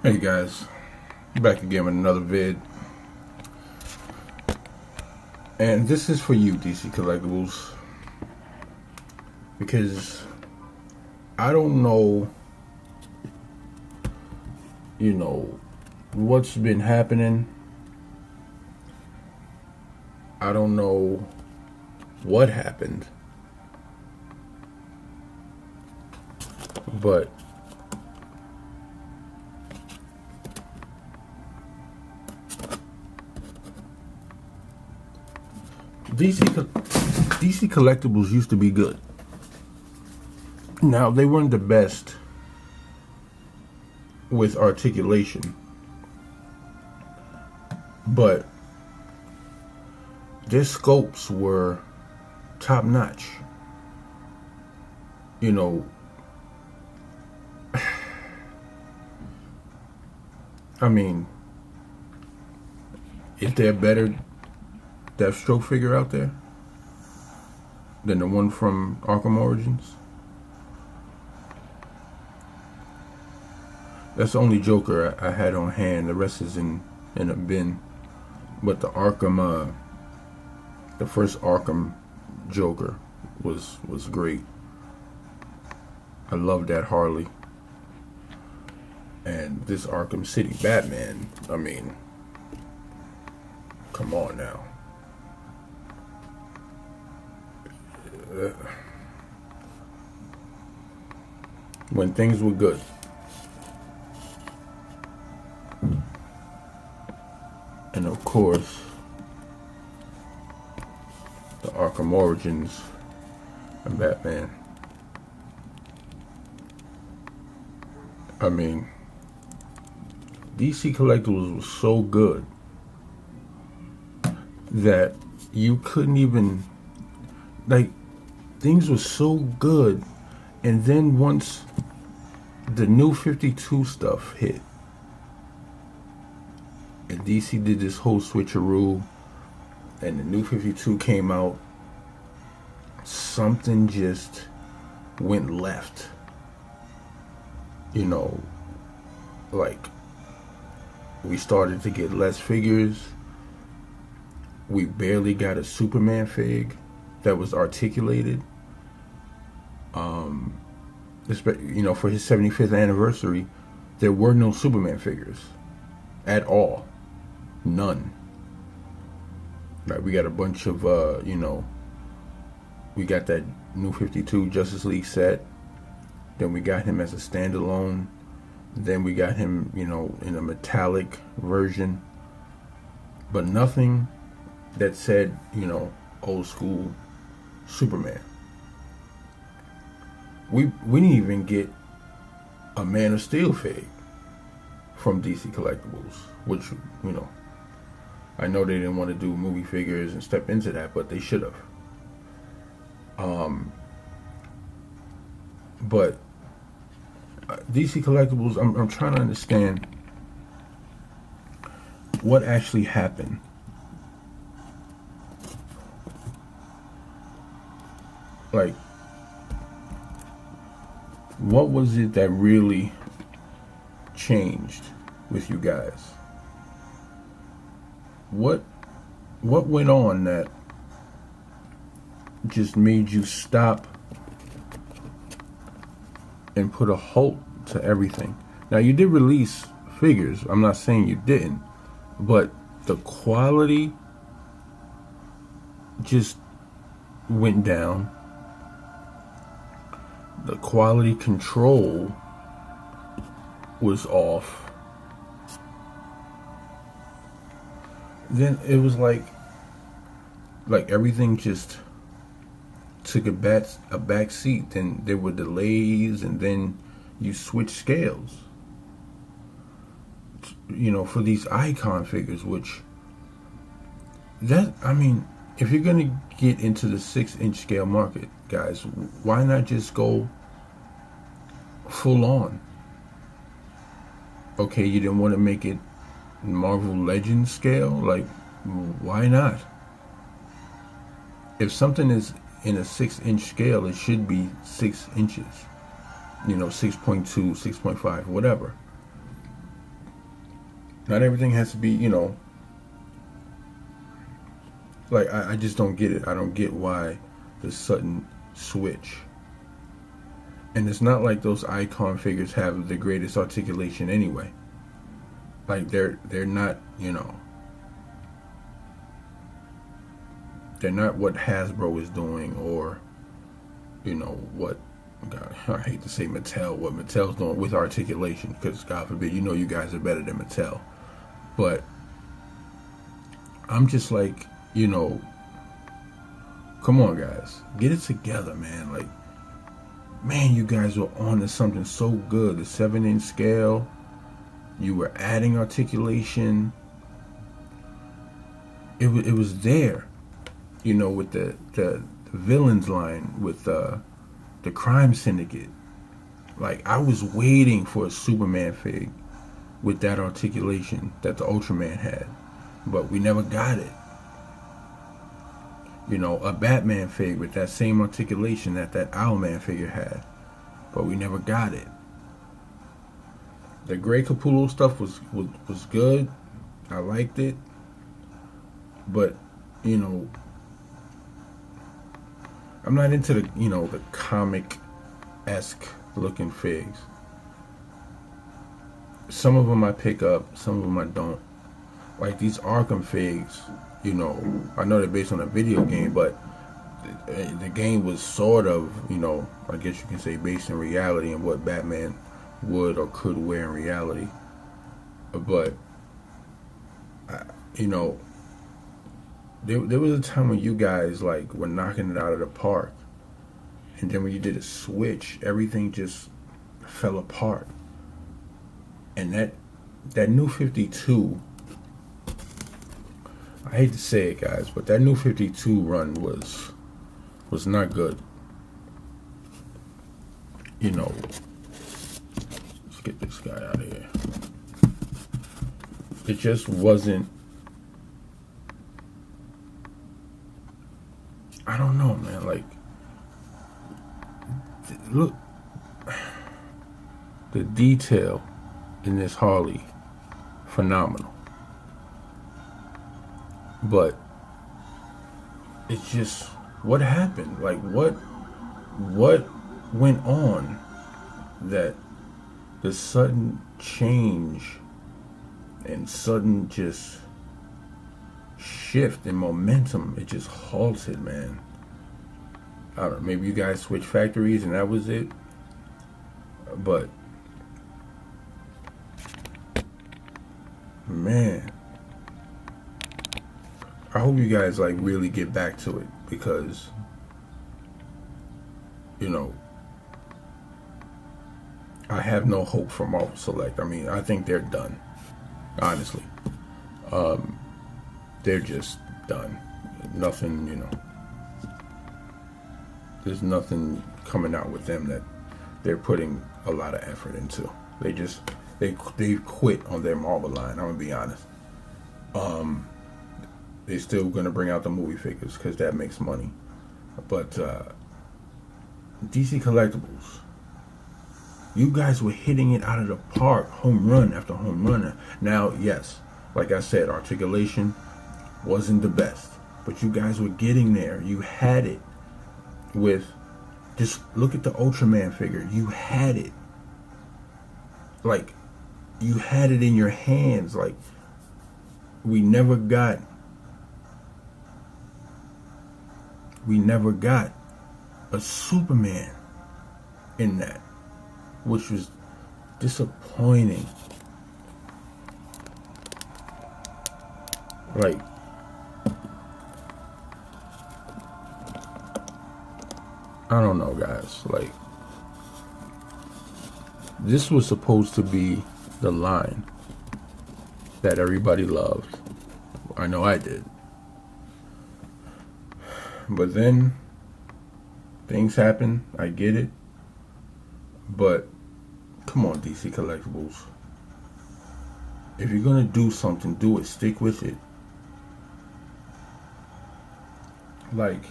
Hey guys, back again with another vid. And this is for you, DC Collectibles. Because I don't know, what's been happening. I don't know what happened. But DC Collectibles used to be good. Now, they weren't the best with articulation, but their scopes were top notch. I mean, is there a better Deathstroke figure out there than the one from Arkham Origins? That's the only Joker I had on hand. The rest is in a bin. But the Arkham, the first Arkham Joker was great. I love that Harley. And this Arkham City Batman, I mean, come on now. When things were good. And of course, the Arkham Origins and Batman. I mean, DC Collectibles was so good that you couldn't even, things were so good, and then once the new 52 stuff hit, and DC did this whole switcheroo, and the new 52 came out, something just went left. We started to get less figures. We barely got a Superman fig that was articulated. For his 75th anniversary, there were no Superman figures at all. None. We got a bunch of, we got that new 52 Justice League set. Then we got him as a standalone. Then we got him, in a metallic version. But nothing that said, old school Superman. We didn't even get a Man of Steel fig from DC Collectibles, which, I know they didn't want to do movie figures and step into that, but they should have. But DC Collectibles, I'm trying to understand what actually happened. What was it that really changed with you guys? What went on that just made you stop and put a halt to everything? Now, you did release figures. I'm not saying you didn't, but the quality just went down. The quality control was off. Then it was like everything just took a back seat. Then there were delays, and then you switch scales. For these icon figures, if you're gonna get into the 6-inch scale market, guys, why not just go full on? Okay, you didn't want to make it Marvel Legends scale, why not? If something is in a 6-inch scale, it should be 6 inches. 6.2, 6.5, whatever. Not everything has to be, like, I just don't get it. I don't get why the sudden switch. And it's not like those icon figures have the greatest articulation anyway. Like, they're not, they're not what Hasbro is doing, or, what, God, I hate to say Mattel, what Mattel's doing with articulation, because God forbid, you guys are better than Mattel. But I'm just like, come on, guys, get it together, man. Like, man, you guys were on to something so good. The 7-inch scale, you were adding articulation. It was there, with the villains line, with the crime syndicate. Like, I was waiting for a Superman fig with that articulation that the Ultraman had, but we never got it. A Batman fig with that same articulation that Owlman figure had, but we never got it. The Grey Capullo stuff was good. I liked it, but I'm not into the comic-esque looking figs. Some of them I pick up, some of them I don't. Like these Arkham figs, I know they're based on a video game, but the game was sort of, I guess you can say based in reality and what Batman would or could wear in reality. But, there was a time when you guys, like, were knocking it out of the park. And then when you did a switch, everything just fell apart. And that new 52, I hate to say it, guys, but that new 52 run was not good. Let's get this guy out of here. It just wasn't. I don't know, man. Like, look, the detail in this Harley, phenomenal. But it's just, what happened? Like, what went on that the sudden change and sudden just shift in momentum, it just halted, man. I don't know, maybe you guys switched factories and that was it. But man, I hope you guys like really get back to it, because I have no hope for Marvel Select. I mean, I think they're done, honestly. They're just done. Nothing, there's nothing coming out with them that they're putting a lot of effort into. They quit on their Marvel line, I'm gonna be honest. They're still gonna bring out the movie figures because that makes money. But DC Collectibles, you guys were hitting it out of the park, home run after home run. Now, yes, like I said, articulation wasn't the best, but you guys were getting there. You had it with, just look at the Ultraman figure. You had it. Like, you had it in your hands. Like, we never got a Superman in that, which was disappointing. Like, I don't know, guys. Like, this was supposed to be the line that everybody loved. I know I did. But then things happen. I get it. But come on, DC Collectibles. If you're gonna do something, do it. Stick with it. Like,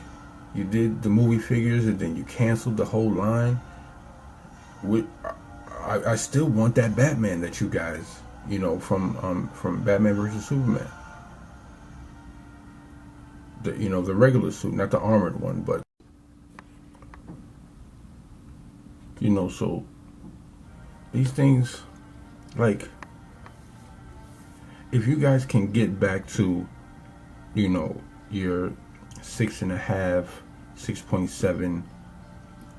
you did the movie figures and then you canceled the whole line. I still want that Batman that you guys from Batman versus Superman. The regular suit, not the armored one, but so these things, like, if you guys can get back to, your 6.5, 6.7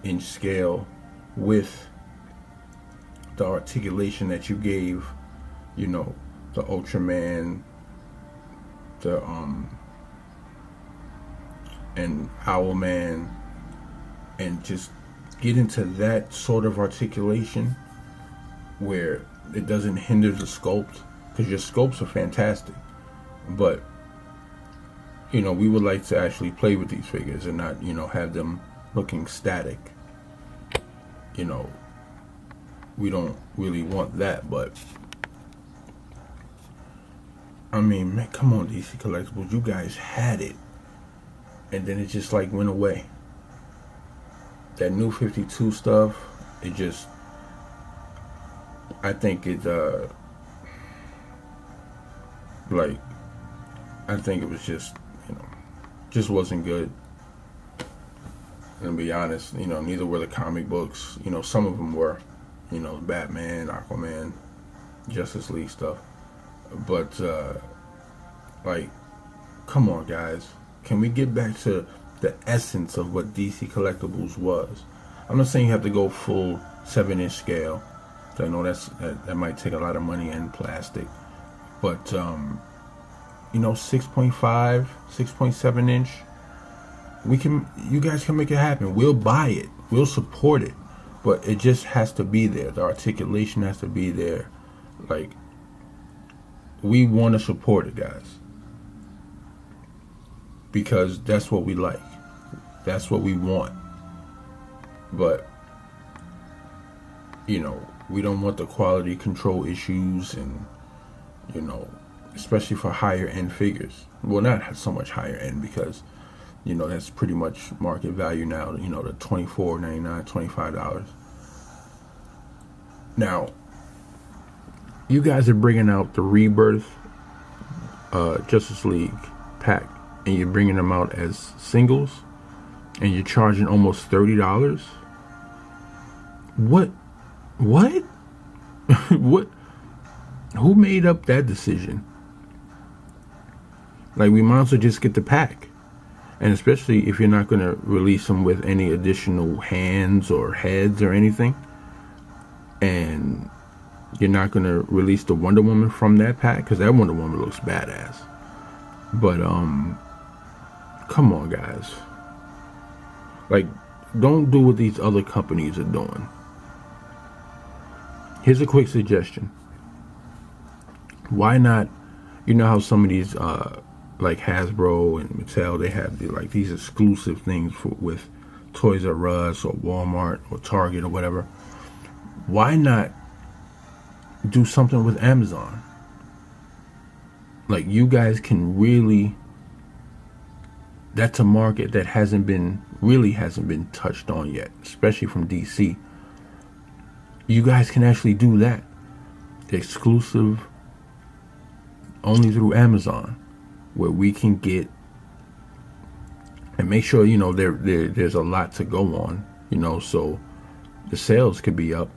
inch scale with the articulation that you gave, the Ultraman, the and Owlman, and just get into that sort of articulation where it doesn't hinder the sculpt, because your sculpts are fantastic, but we would like to actually play with these figures and not have them looking static. We don't really want that, but I mean, man, come on, DC Collectibles, you guys had it, and then it just like went away. That new 52 stuff, it just, I think it I think it was just wasn't good. And to be honest, neither were the comic books. Some of them were, Batman, Aquaman, Justice League stuff. But come on, guys, can we get back to the essence of what DC Collectibles was? I'm not saying you have to go full 7-inch scale. I know that might take a lot of money and plastic, but 6.5, 6.7 inch, you guys can make it happen. We'll buy it, we'll support it, but it just has to be there. The articulation has to be there. Like, we want to support it, guys, because that's what we like, that's what we want. But we don't want the quality control issues, and especially for higher end figures. Well, not so much higher end, because that's pretty much market value now. The $24.99, $25. Now, you guys are bringing out the Rebirth Justice League pack, and you're bringing them out as singles, and you're charging almost $30. What? What? Who made up that decision? Like, we might as well just get the pack. And especially if you're not going to release them with any additional hands or heads or anything, and you're not going to release the Wonder Woman from that pack, because that Wonder Woman looks badass. But come on, guys, like, don't do what these other companies are doing. Here's a quick suggestion. Why not, how some of these like Hasbro and Mattel, they have these exclusive things with Toys R Us or Walmart or Target or whatever. Why not do something with Amazon? Like, you guys can really, that's a market that hasn't been touched on yet, especially from DC. You guys can actually do that. Exclusive, only through Amazon, where we can get, and make sure there's a lot to go on, so the sales could be up,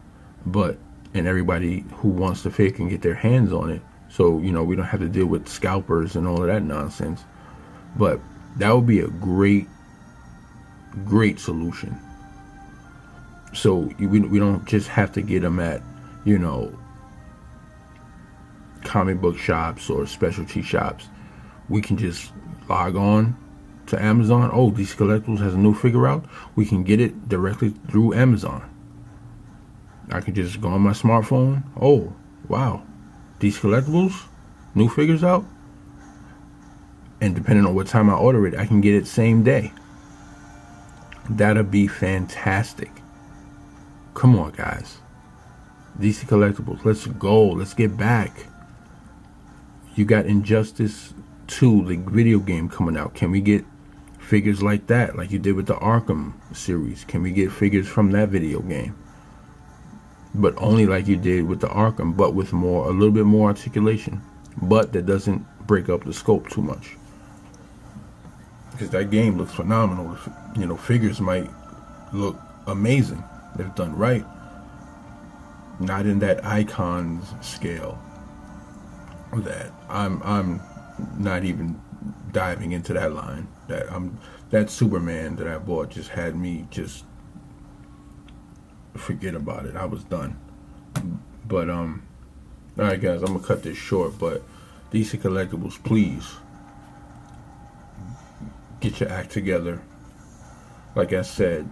and everybody who wants the fig can get their hands on it, so we don't have to deal with scalpers and all of that nonsense. But that would be a great solution. So we don't just have to get them at comic book shops or specialty shops. We can just log on to Amazon. Oh, DC Collectibles has a new figure out. We can get it directly through Amazon. I can just go on my smartphone. Oh, wow, DC Collectibles, new figures out. And depending on what time I order it, I can get it same day. That'd be fantastic. Come on, guys. DC Collectibles, let's go. Let's get back. You got Injustice 2, the video game, coming out. Can we get figures like that, like you did with the Arkham series? Can we get figures from that video game? but only like you did with the Arkham, but with a little bit more articulation, but that doesn't break up the scope too much. Because that game looks phenomenal. You know, figures might look amazing if done right. Not in that Icons scale. That I'm not even diving into that line. That Superman that I bought just had me just forget about it. I was done. But all right, guys, I'm gonna cut this short. But DC Collectibles, please get your act together. Like I said,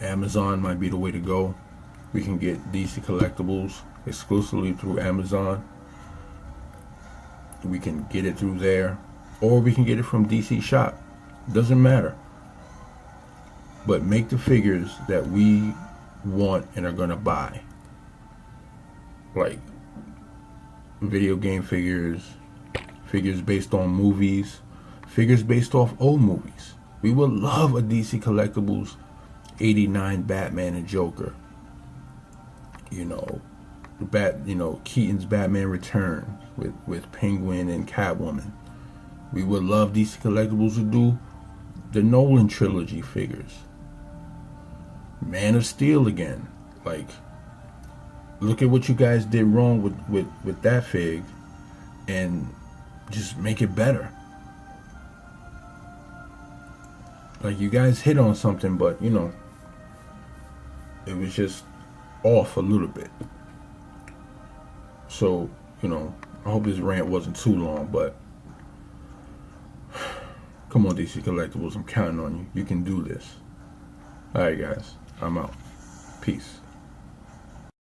Amazon might be the way to go. We can get DC Collectibles exclusively through Amazon. We can get it through there, or we can get it from DC Shop. Doesn't matter. But make the figures that we want and are gonna buy. Like video game figures, figures based on movies, figures based off old movies. We would love a DC Collectibles 89 Batman and Joker. You know, Keaton's Batman Returns with Penguin and Catwoman. We would love DC Collectibles to do the Nolan trilogy figures. Man of Steel again. Like, look at what you guys did wrong with that fig, and just make it better. Like, you guys hit on something, but you know, it was just off a little bit. So, you know, I hope this rant wasn't too long, but come on, DC Collectibles, I'm counting on you. You can do this. Alright, guys, I'm out. Peace.